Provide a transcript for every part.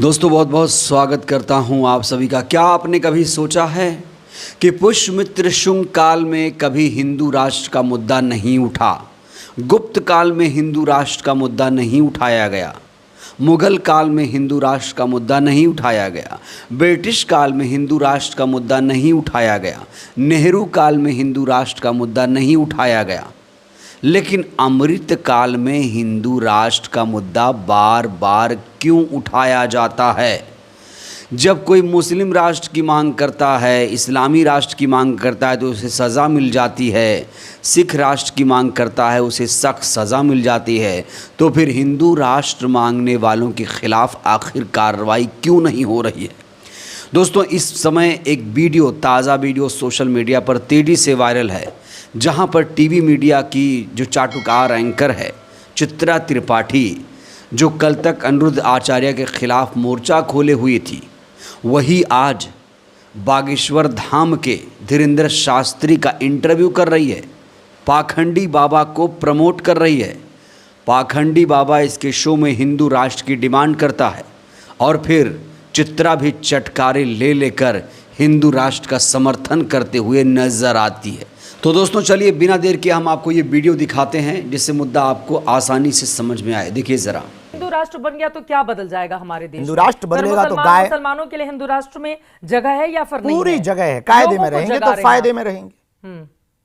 दोस्तों बहुत बहुत स्वागत करता हूं आप सभी का। क्या आपने कभी सोचा है कि पुष्यमित्र शुंग काल में कभी हिंदू राष्ट्र का मुद्दा नहीं उठा, गुप्त काल में हिंदू राष्ट्र का मुद्दा नहीं उठाया गया, मुगल काल में हिंदू राष्ट्र का मुद्दा नहीं उठाया गया, ब्रिटिश काल में हिंदू राष्ट्र का मुद्दा नहीं उठाया गया, नेहरू काल में हिंदू राष्ट्र का मुद्दा नहीं उठाया गया, लेकिन अमृत काल में हिंदू राष्ट्र का मुद्दा बार बार क्यों उठाया जाता है? जब कोई मुस्लिम राष्ट्र की मांग करता है, इस्लामी राष्ट्र की मांग करता है तो उसे सज़ा मिल जाती है, सिख राष्ट्र की मांग करता है उसे सख्त सज़ा मिल जाती है, तो फिर हिंदू राष्ट्र मांगने वालों के खिलाफ आखिर कार्रवाई क्यों नहीं हो रही है? दोस्तों, इस समय एक वीडियो, ताज़ा वीडियो सोशल मीडिया पर तेज़ी से वायरल है, जहां पर टीवी मीडिया की जो चाटुकार एंकर है चित्रा त्रिपाठी, जो कल तक अनिरुद्ध आचार्य के खिलाफ मोर्चा खोले हुई थी, वही आज बागेश्वर धाम के धीरेन्द्र शास्त्री का इंटरव्यू कर रही है, पाखंडी बाबा को प्रमोट कर रही है। पाखंडी बाबा इसके शो में हिंदू राष्ट्र की डिमांड करता है और फिर चित्रा भी चटकारे ले लेकर हिंदू राष्ट्र का समर्थन करते हुए नजर आती है। तो दोस्तों चलिए बिना देर के हम आपको ये वीडियो दिखाते हैं, जिससे मुद्दा आपको आसानी से समझ में आए। देखिए जरा। हिंदू राष्ट्र बन गया तो क्या बदल जाएगा हमारे देश? हिंदू राष्ट्र बदलेगा तो गाय, मुसलमानों के लिए हिंदू राष्ट्र में जगह है या फिर नहीं? पूरी जगह है। कायदे में रहेंगे तो फायदे में रहेंगे,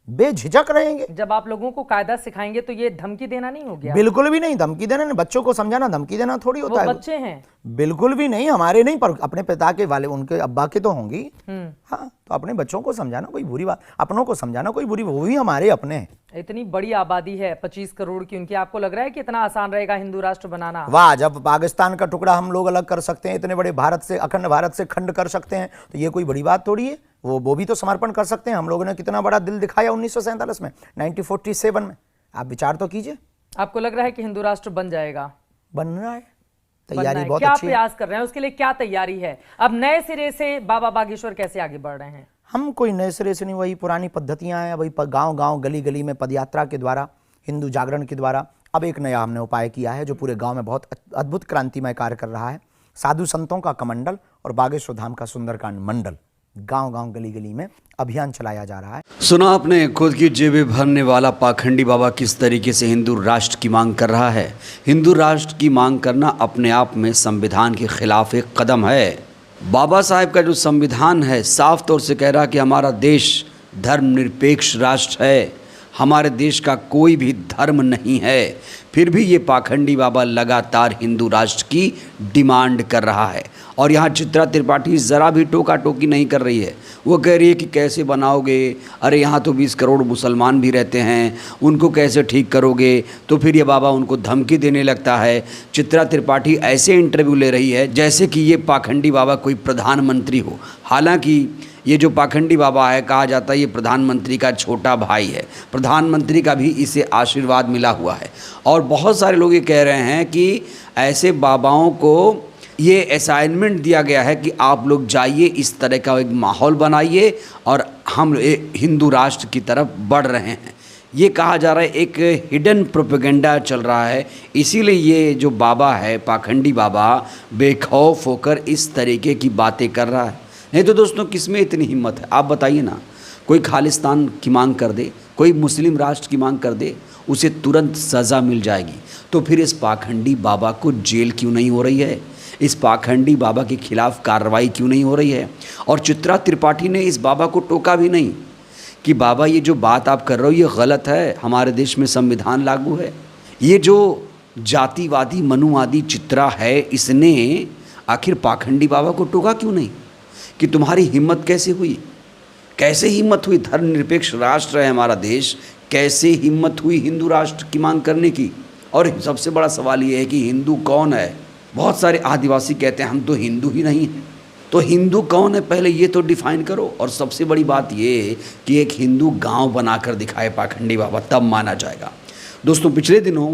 बेझिझक रहेंगे। जब आप लोगों को कायदा सिखाएंगे तो ये धमकी देना नहीं हो गया? बिल्कुल भी नहीं, धमकी देना नहीं। बच्चों को समझाना धमकी देना थोड़ी होता है। बच्चे हैं, बिल्कुल भी नहीं, हमारे नहीं, पर अपने पिता के वाले, उनके अब्बा के तो होंगी। हाँ, तो अपने बच्चों को समझाना कोई बुरी बात, अपनों को समझाना कोई बुरी, वो भी हमारे अपने हैं। इतनी बड़ी आबादी है 25 करोड़ की उनकी, आपको लग रहा है कि इतना आसान रहेगा हिंदू राष्ट्र बनाना? वाह, जब पाकिस्तान का टुकड़ा हम लोग अलग कर सकते हैं, इतने बड़े भारत से, अखंड भारत से खंड कर सकते हैं, तो ये कोई बड़ी बात थोड़ी है। वो भी तो समर्पण कर सकते हैं। हम लोगों ने कितना बड़ा दिल दिखाया 1947 में, 1947 में। आप विचार तो कीजिए। आपको लग रहा है कि हिंदू राष्ट्र बन जाएगा? बन रहा है, तैयारी बहुत क्या अच्छी है। प्रयास कर रहे हैं, उसके लिए क्या तैयारी है? अब नए सिरे से बाबा बागेश्वर कैसे आगे बढ़ रहे हैं? हम कोई नए सिरे से नहीं, वही पुरानी पद्धतियां हैं। वही गांव गांव गली गली में पदयात्रा के द्वारा, हिंदू जागरण के द्वारा अब एक नया हमने उपाय किया है, जो पूरे गांव में बहुत अद्भुत क्रांतिमय कार्य कर रहा है। साधु संतों का कमंडल और बागेश्वर धाम का सुंदरकांड मंडल, गांव गांव गली गली में अभियान चलाया जा रहा है। सुना आपने, खुद की जेबें भरने वाला पाखंडी बाबा किस तरीके से हिंदू राष्ट्र की मांग कर रहा है। हिंदू राष्ट्र की मांग करना अपने आप में संविधान के खिलाफ एक कदम है। बाबा साहेब का जो संविधान है साफ तौर से कह रहा कि हमारा देश धर्मनिरपेक्ष राष्ट्र है, हमारे देश का कोई भी धर्म नहीं है। फिर भी ये पाखंडी बाबा लगातार हिंदू राष्ट्र की डिमांड कर रहा है। और यहाँ चित्रा त्रिपाठी ज़रा भी टोका टोकी नहीं कर रही है। वो कह रही है कि कैसे बनाओगे, अरे यहाँ तो 20 करोड़ मुसलमान भी रहते हैं, उनको कैसे ठीक करोगे? तो फिर ये बाबा उनको धमकी देने लगता है। चित्रा त्रिपाठी ऐसे इंटरव्यू ले रही है जैसे कि ये पाखंडी बाबा कोई प्रधानमंत्री हो। हालांकि ये जो पाखंडी बाबा है, कहा जाता है ये प्रधानमंत्री का छोटा भाई है, प्रधानमंत्री का भी इसे आशीर्वाद मिला हुआ है। और बहुत सारे लोग ये कह रहे हैं कि ऐसे बाबाओं को ये असाइनमेंट दिया गया है कि आप लोग जाइए, इस तरह का एक माहौल बनाइए और हम हिंदू राष्ट्र की तरफ बढ़ रहे हैं। ये कहा जा रहा है, एक हिडन प्रोपेगेंडा चल रहा है। इसीलिए ये जो बाबा है, पाखंडी बाबा, बेखौफ होकर इस तरीके की बातें कर रहा है। नहीं तो दोस्तों, किस में इतनी हिम्मत है? आप बताइए ना। कोई खालिस्तान की मांग कर दे, कोई मुस्लिम राष्ट्र की मांग कर दे, उसे तुरंत सज़ा मिल जाएगी। तो फिर इस पाखंडी बाबा को जेल क्यों नहीं हो रही है? इस पाखंडी बाबा के खिलाफ कार्रवाई क्यों नहीं हो रही है? और चित्रा त्रिपाठी ने इस बाबा को टोका भी नहीं कि बाबा ये जो बात आप कर रहे हो ये गलत है, हमारे देश में संविधान लागू है। ये जो जातिवादी मनुवादी चित्रा है, इसने आखिर पाखंडी बाबा को टोका क्यों नहीं कि तुम्हारी हिम्मत कैसे हुई? कैसे हिम्मत हुई? धर्मनिरपेक्ष राष्ट्र है हमारा देश, कैसे हिम्मत हुई हिंदू राष्ट्र की मांग करने की? और सबसे बड़ा सवाल ये है कि हिंदू कौन है? बहुत सारे आदिवासी कहते हैं हम तो हिंदू ही नहीं हैं। तो हिंदू कौन है पहले ये तो डिफाइन करो। और सबसे बड़ी बात ये कि एक हिंदू गांव बनाकर दिखाए पाखंडी बाबा, तब माना जाएगा। दोस्तों, पिछले दिनों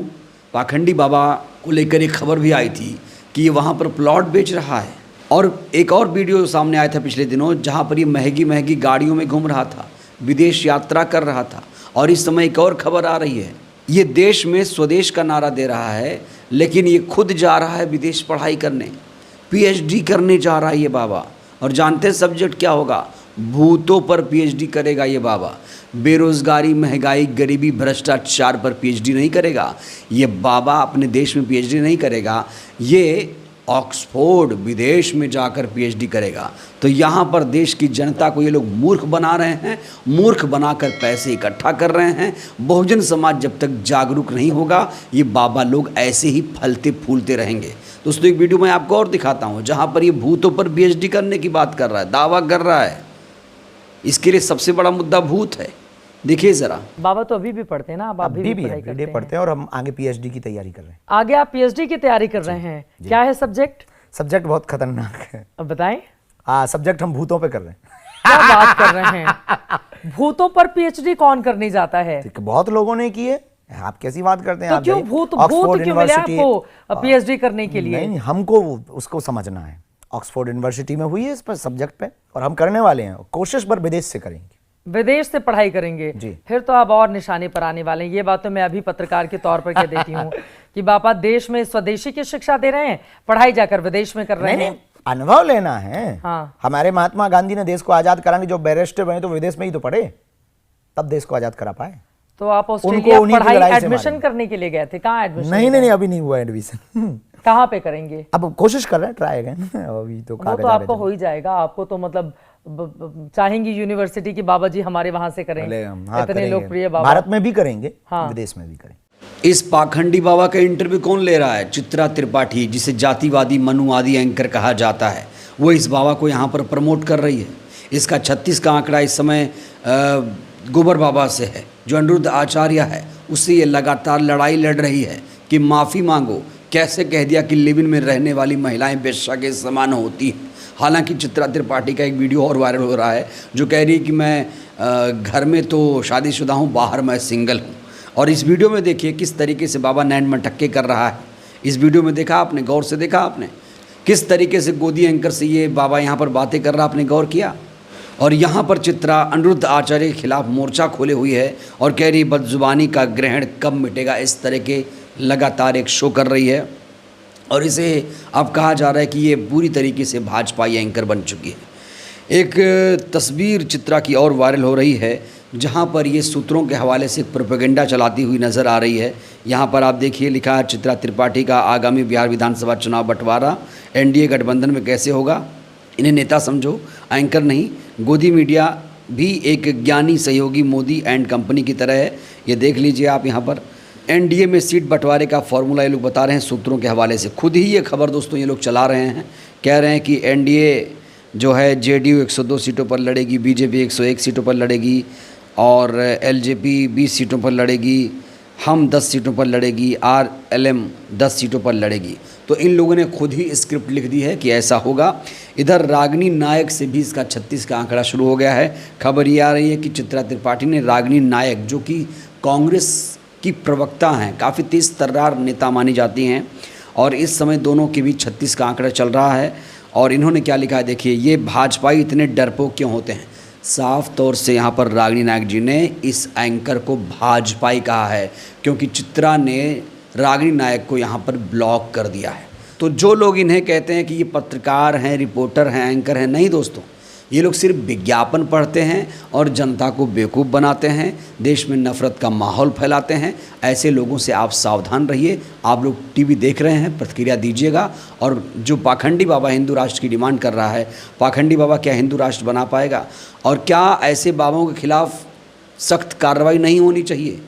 पाखंडी बाबा को लेकर एक खबर भी आई थी कि ये वहाँ पर प्लॉट बेच रहा है। और एक और वीडियो सामने आया था पिछले दिनों, जहाँ पर ये महंगी महंगी गाड़ियों में घूम रहा था, विदेश यात्रा कर रहा था। और इस समय एक और खबर आ रही है, ये देश में स्वदेश का नारा दे रहा है, लेकिन ये खुद जा रहा है विदेश पढ़ाई करने। पीएचडी करने जा रहा है ये बाबा। और जानते हैं सब्जेक्ट क्या होगा? भूतों पर पीएचडी करेगा ये बाबा। बेरोजगारी, महंगाई, गरीबी, भ्रष्टाचार पर पीएचडी नहीं करेगा ये बाबा। अपने देश में पीएचडी नहीं करेगा ये, ऑक्सफोर्ड विदेश में जाकर पीएचडी करेगा। तो यहाँ पर देश की जनता को ये लोग मूर्ख बना रहे हैं, मूर्ख बनाकर पैसे इकट्ठा कर रहे हैं। बहुजन समाज जब तक जागरूक नहीं होगा ये बाबा लोग ऐसे ही फलते फूलते रहेंगे। दोस्तों एक वीडियो मैं आपको और दिखाता हूँ जहाँ पर ये भूतों पर पीएचडी करने की बात कर रहा है, दावा कर रहा है। इसके लिए सबसे बड़ा मुद्दा भूत है। देखिए जरा। बाबा तो अभी भी पढ़ते हैं ना, आप अभी भी पढ़ाई करते एवरीडे पढ़ते हैं और हम आगे पीएचडी की तैयारी कर रहे हैं। आगे आप पीएचडी की तैयारी कर रहे हैं, क्या है सब्जेक्ट? सब्जेक्ट बहुत खतरनाक है। अब बताएं। सब्जेक्ट हम भूतों पे कर रहे हैं। क्या बात कर रहे हैं? भूतों पर पीएचडी कौन करने जाता है? बहुत लोगों ने किए, आप कैसी बात करते हैं? तो आप क्यों भूत क्यों मिले आपको पीएचडी करने के लिए? नहीं, हमको उसको समझना है। ऑक्सफोर्ड यूनिवर्सिटी में हुई है इस पर सब्जेक्ट पे, और हम करने वाले हैं। कोशिश पर विदेश से करेंगे, विदेश से पढ़ाई करेंगे जी। फिर तो आप और निशाने पर आने वाले हैं। ये बात तो मैं अभी पत्रकार के तौर पर कह देती हूँ कि बाबा देश में स्वदेशी की शिक्षा दे रहे हैं, पढ़ाई जाकर विदेश में कर रहे हैं। नहीं, अनुभव लेना है। हाँ। हमारे महात्मा गांधी ने देश को आजाद कराने, जो बैरिस्टर बने तो विदेश में ही तो पढ़े, तब देश को आजाद करा पाए। तो आप ऑस्ट्रेलिया पढ़ाई एडमिशन करने के लिए गए थे, कहाँ एडमिशन? नहीं, अभी नहीं हुआ एडमिशन। कहाँ पे करेंगे? अब कोशिश कर रहे हैं, ट्राई अगेन। अभी तो वो तो आपको हो ही जाएगा। आपको तो मतलब चाहेंगे यूनिवर्सिटी की बाबा जी हमारे वहां से करें। इतने लोकप्रिय बाबा भारत में भी करेंगे, हाँ। विदेश में भी करें। इस पाखंडी बाबा का इंटरव्यू कौन ले रहा है? चित्रा त्रिपाठी, जिसे जातिवादी मनुवादी एंकर कहा जाता है, वो इस बाबा को यहाँ पर प्रमोट कर रही है। इसका 36 का आंकड़ा इस समय गोबर बाबा से है, जो अनिरुद्ध आचार्य है, उससे ये लगातार लड़ाई लड़ रही है कि माफ़ी मांगो। कैसे कह दिया कि लिव इन में रहने वाली महिलाएं बेश्या के समान होती हैं। हालांकि चित्रा त्रिपाठी का एक वीडियो और वायरल हो रहा है जो कह रही है कि मैं घर में तो शादीशुदा हूँ, बाहर मैं सिंगल हूँ। और इस वीडियो में देखिए किस तरीके से बाबा नैन मटक्के कर रहा है। इस वीडियो में देखा आपने, गौर से देखा आपने किस तरीके से गोदी एंकर से ये बाबा यहाँ पर बातें कर रहा, आपने गौर किया? और यहाँ पर चित्रा अनिरुद्ध आचार्य के खिलाफ मोर्चा खोले हुई है और कह रही बदजुबानी का ग्रहण कब मिटेगा, इस तरह के लगातार एक शो कर रही है। और इसे अब कहा जा रहा है कि ये पूरी तरीके से भाजपाई एंकर बन चुकी है। एक तस्वीर चित्रा की और वायरल हो रही है जहाँ पर ये सूत्रों के हवाले से प्रोपेगेंडा चलाती हुई नज़र आ रही है। यहाँ पर आप देखिए लिखा है चित्रा त्रिपाठी का आगामी बिहार विधानसभा चुनाव बंटवारा एनडीए गठबंधन में कैसे होगा, इन्हें नेता समझो, एंकर नहीं। गोदी मीडिया भी एक ज्ञानी सहयोगी मोदी एंड कंपनी की तरह है। ये देख लीजिए आप, यहाँ पर एनडीए में सीट बंटवारे का फॉर्मूला ये लोग बता रहे हैं सूत्रों के हवाले से। खुद ही ये खबर दोस्तों ये लोग चला रहे हैं, कह रहे हैं कि एनडीए जो है जेडीयू 102 सीटों पर लड़ेगी, बीजेपी 101 सीटों पर लड़ेगी और एलजेपी 20 सीटों पर लड़ेगी, हम 10 सीटों पर लड़ेगी, आरएलएम 10 सीटों पर लड़ेगी। तो इन लोगों ने खुद ही स्क्रिप्ट लिख दी है कि ऐसा होगा। इधर रागिनी नायक से भी इसका 36 का आंकड़ा शुरू हो गया है। खबर ये आ रही है कि चित्रा त्रिपाठी ने रागिनी नायक, जो कि कांग्रेस की प्रवक्ता हैं, काफ़ी तेज तर्रार नेता मानी जाती हैं, और इस समय दोनों के बीच 36 का आंकड़ा चल रहा है। और इन्होंने क्या लिखा है देखिए, ये भाजपाई इतने डरपोक क्यों होते हैं। साफ तौर से यहाँ पर रागिनी नायक जी ने इस एंकर को भाजपाई कहा है, क्योंकि चित्रा ने रागिनी नायक को यहाँ पर ब्लॉक कर दिया है। तो जो लोग इन्हें कहते हैं कि ये पत्रकार हैं, रिपोर्टर हैं, एंकर हैं, नहीं दोस्तों, ये लोग सिर्फ विज्ञापन पढ़ते हैं और जनता को बेवकूफ़ बनाते हैं, देश में नफरत का माहौल फैलाते हैं। ऐसे लोगों से आप सावधान रहिए। आप लोग टीवी देख रहे हैं, प्रतिक्रिया दीजिएगा। और जो पाखंडी बाबा हिंदू राष्ट्र की डिमांड कर रहा है, पाखंडी बाबा क्या हिंदू राष्ट्र बना पाएगा? और क्या ऐसे बाबाओं के खिलाफ सख्त कार्रवाई नहीं होनी चाहिए?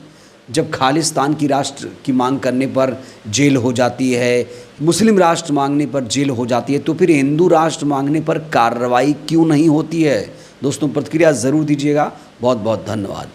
जब खालिस्तान की राष्ट्र की मांग करने पर जेल हो जाती है, मुस्लिम राष्ट्र मांगने पर जेल हो जाती है, तो फिर हिंदू राष्ट्र मांगने पर कार्रवाई क्यों नहीं होती है? दोस्तों प्रतिक्रिया ज़रूर दीजिएगा। बहुत बहुत धन्यवाद।